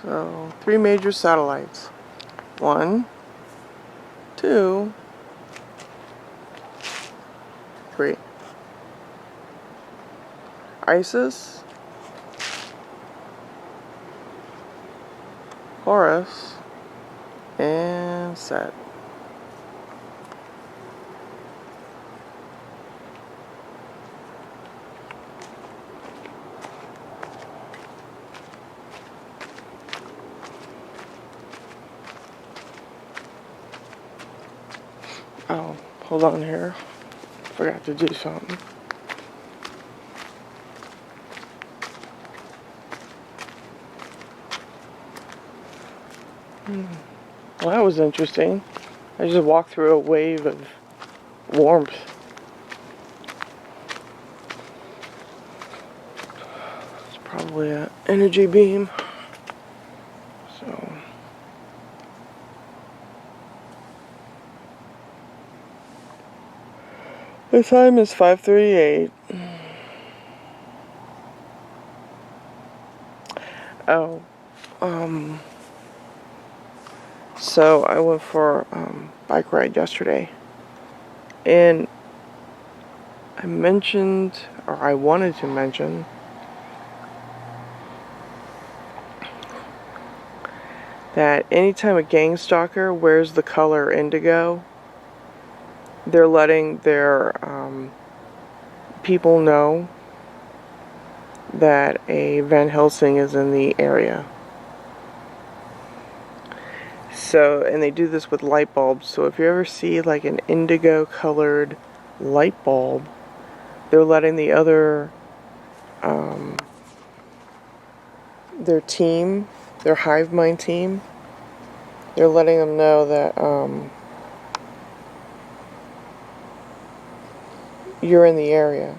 So, 3 major satellites. 1, 2, 3. Isis, Horus, and Set. Oh, hold on here. Forgot to do something. Well, that was interesting. I just walked through a wave of warmth. It's probably an energy beam. So, the time is 5:38. Oh, so I went for a bike ride yesterday, and I mentioned, or I wanted to mention, that anytime a gang stalker wears the color indigo, they're letting their people know that a Van Helsing is in the area. So, and they do this with light bulbs. So if you ever see like an indigo colored light bulb, they're letting the other, their team, their hive mind team, they're letting them know that you're in the area.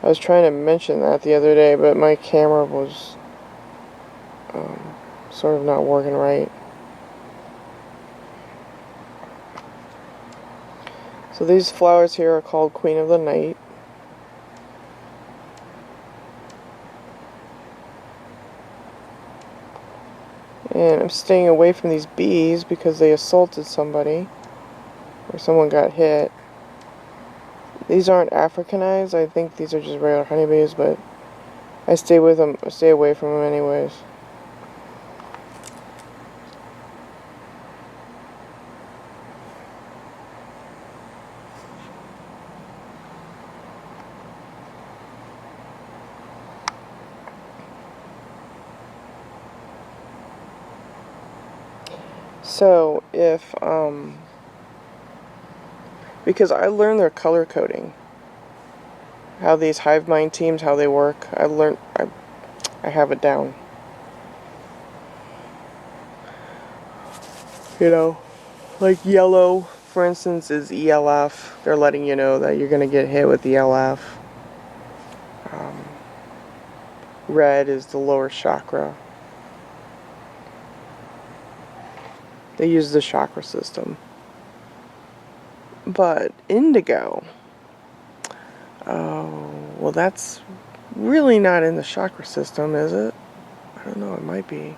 I was trying to mention that the other day, but my camera was sort of not working right. So these flowers here are called Queen of the Night. And I'm staying away from these bees because they assaulted somebody, or someone got hit. These aren't Africanized. I think these are just regular honeybees, but I stay with them. I stay away from them anyways. So if because I learned their color coding, how these hive mind teams, how they work. I have it down. You know, like yellow, for instance, is ELF. They're letting you know that you're gonna get hit with ELF. Red is the lower chakra. They use the chakra system. But indigo, oh, well, that's really not in the chakra system, is it? I don't know, it might be.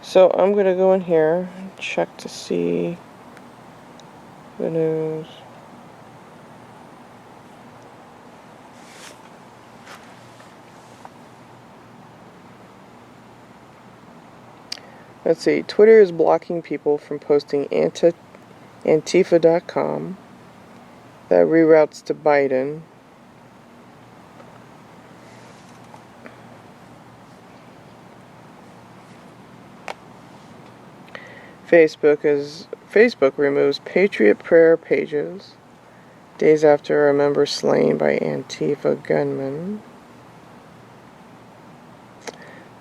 So I'm going to go in here and check to see the news. Let's see, Twitter is blocking people from posting Antifa.com that reroutes to Biden. Facebook removes Patriot prayer pages days after a member slain by Antifa gunmen.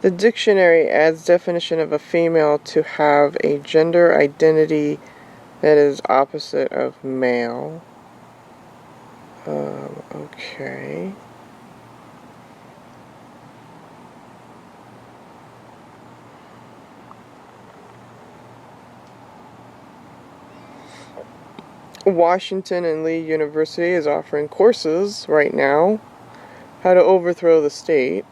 The dictionary adds definition of a female to have a gender identity that is opposite of male. Okay. Washington and Lee University is offering courses right now. How to overthrow the state.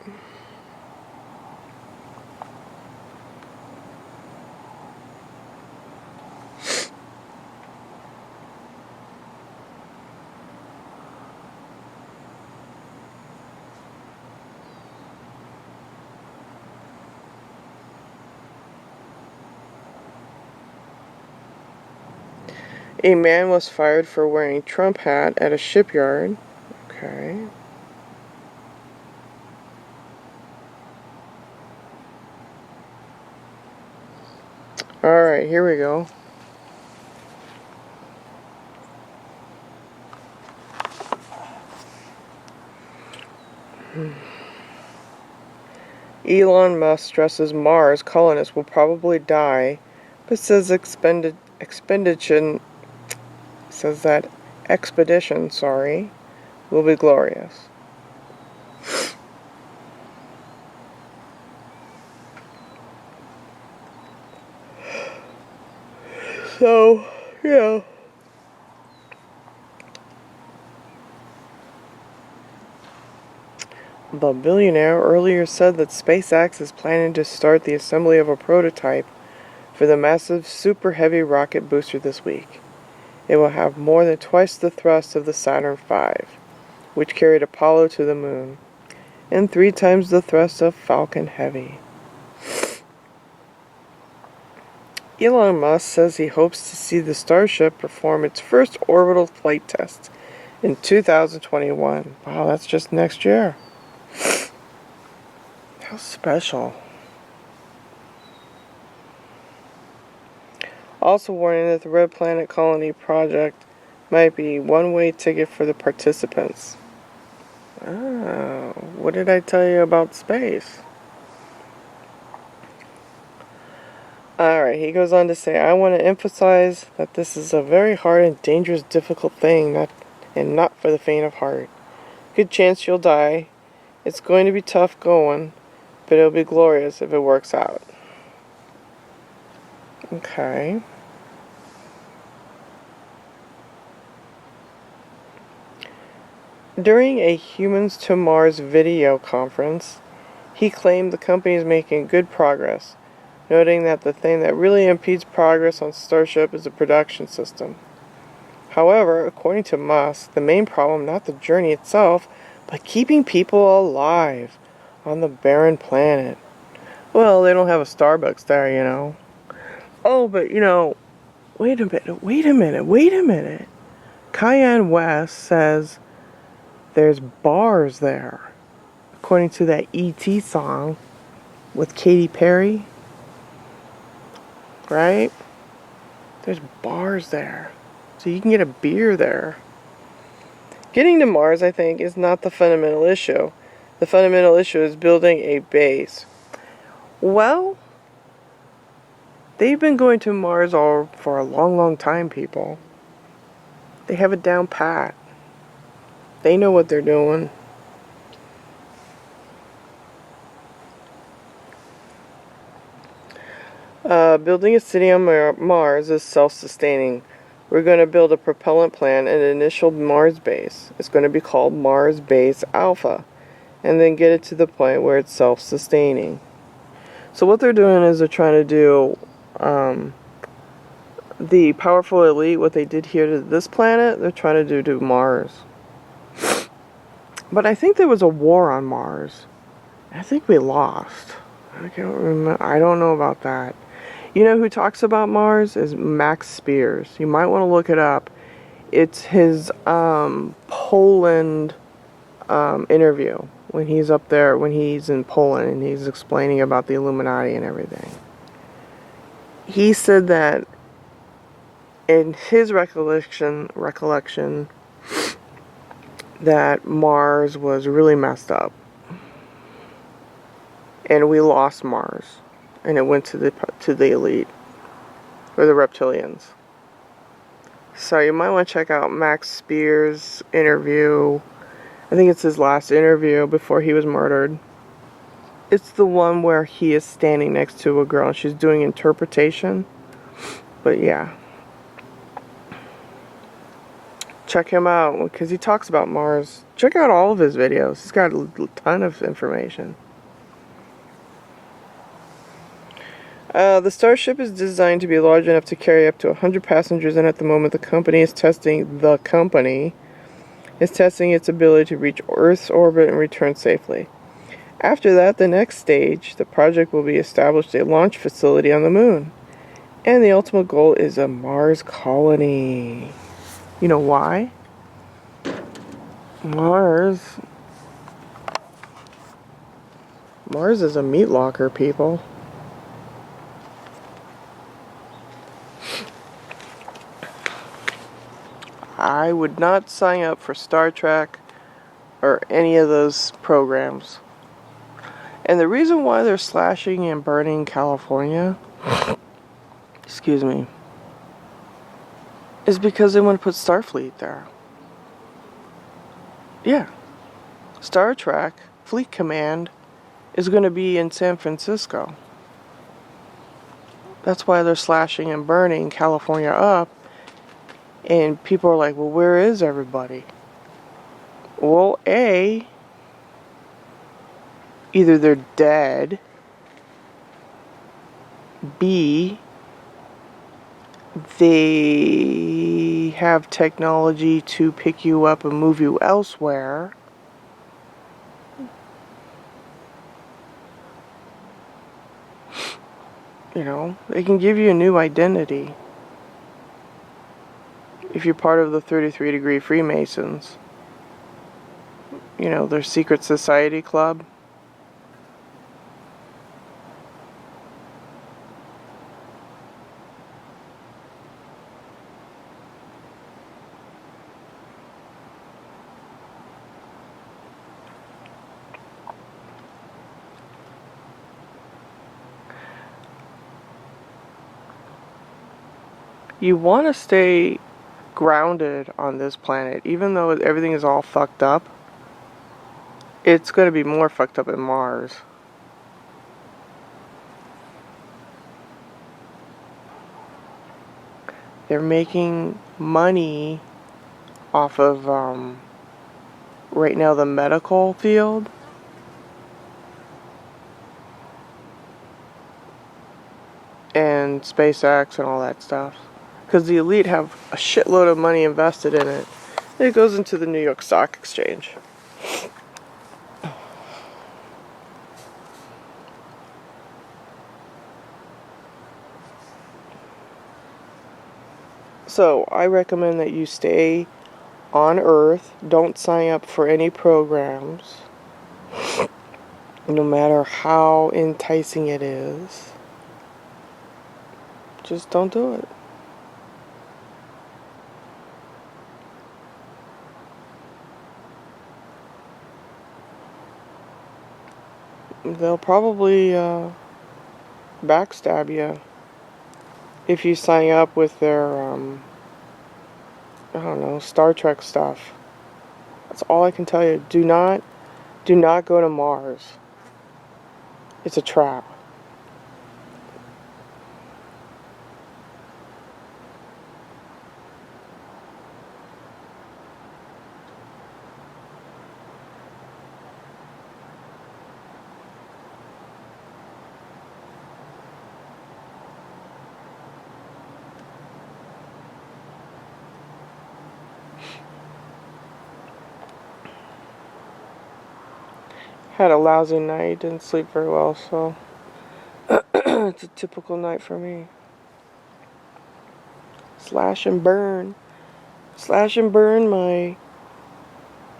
A man was fired for wearing a Trump hat at a shipyard. Okay. Alright, here we go. Elon Musk stresses Mars colonists will probably die, but says that expedition, will be glorious. So, yeah. The billionaire earlier said that SpaceX is planning to start the assembly of a prototype for the massive Super Heavy rocket booster this week. It will have more than twice the thrust of the Saturn V, which carried Apollo to the moon, and 3 times the thrust of Falcon Heavy. Elon Musk says he hopes to see the Starship perform its first orbital flight test in 2021. Wow, that's just next year. How special. Also warning that the Red Planet Colony project might be a one-way ticket for the participants. Oh, what did I tell you about space? Alright, he goes on to say, I want to emphasize that this is a very hard and dangerous, difficult thing, and not for the faint of heart. Good chance you'll die. It's going to be tough going, but it'll be glorious if it works out. Okay. During a Humans to Mars video conference, he claimed the company is making good progress, noting that the thing that really impedes progress on Starship is the production system. However, according to Musk, the main problem not the journey itself, but keeping people alive on the barren planet. Well, they don't have a Starbucks there, you know. Oh, but you know, wait a minute. Kanye West says there's bars there, according to that E.T. song with Katy Perry. Right? There's bars there. So you can get a beer there. Getting to Mars, I think, is not the fundamental issue. The fundamental issue is building a base. Well, they've been going to Mars for a long, long time, people. They have it down pat. They know what they're doing. Building a city on Mars is self-sustaining. We're going to build a propellant plant and an initial Mars base. It's going to be called Mars Base Alpha. And then get it to the point where it's self-sustaining. So what they're doing is they're trying to do the powerful elite, what they did here to this planet, they're trying to do to Mars. But I think there was a war on Mars. I think we lost. I can't remember. I don't know about that. You know who talks about Mars is Max Spears. You might want to look it up. It's his Poland interview when he's up there, when he's in Poland and he's explaining about the Illuminati and everything. He said that in his recollection that Mars was really messed up. And we lost Mars. And it went to the elite. Or the reptilians. So you might want to check out Max Spears' interview. I think it's his last interview before he was murdered. It's the one where he is standing next to a girl and she's doing interpretation. But yeah. check him out because he talks about Mars. Check out all of his videos. He's got a ton of information. The Starship is designed to be large enough to carry up to 100 passengers, and at the moment the company is testing its ability to reach Earth's orbit and return safely. After that, the next stage, the project will be established a launch facility on the moon. And the ultimate goal is a Mars colony. You know why? Mars is a meat locker, people. I would not sign up for Star Trek or any of those programs. And the reason why they're slashing and burning California, excuse me, is because they want to put Starfleet there. Yeah. Star Trek Fleet Command is going to be in San Francisco. That's why they're slashing and burning California up. And people are like, well, where is everybody? Well, A, either they're dead. B, they have technology to pick you up and move you elsewhere. You know, they can give you a new identity. If you're part of the 33 Degree Freemasons, you know, their secret society club. You want to stay grounded on this planet, even though everything is all fucked up. It's going to be more fucked up in Mars. They're making money off of, right now, the medical field. And SpaceX and all that stuff. Because the elite have a shitload of money invested in it. It goes into the New York Stock Exchange. So, I recommend that you stay on Earth. Don't sign up for any programs. No matter how enticing it is. Just don't do it. They'll probably backstab you if you sign up with their, I don't know, Star Trek stuff. That's all I can tell you. Do not go to Mars. It's a trap. Had a lousy night, didn't sleep very well, so it's a typical night for me. Slash and burn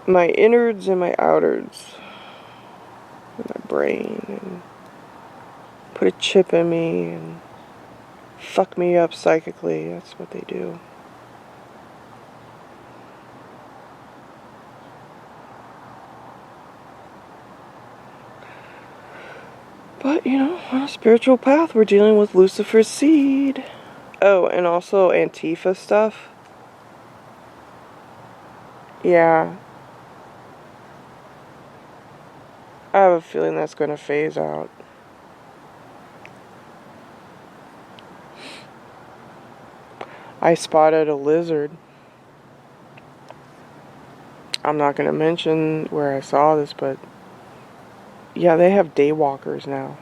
my innards and my outards, and my brain, and put a chip in me and fuck me up psychically. That's what they do. But, you know, on a spiritual path, we're dealing with Lucifer's seed. Oh, and also Antifa stuff. Yeah. I have a feeling that's going to phase out. I spotted a lizard. I'm not going to mention where I saw this, but yeah, they have daywalkers now.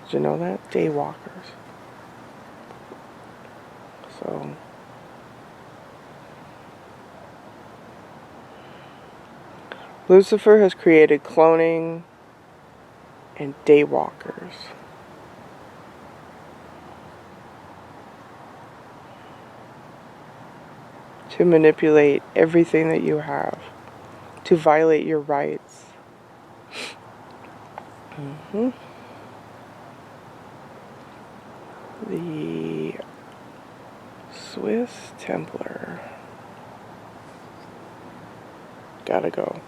Did you know that? Daywalkers. So, Lucifer has created cloning and daywalkers to manipulate everything that you have, to violate your rights. The Swiss Templar. Gotta go.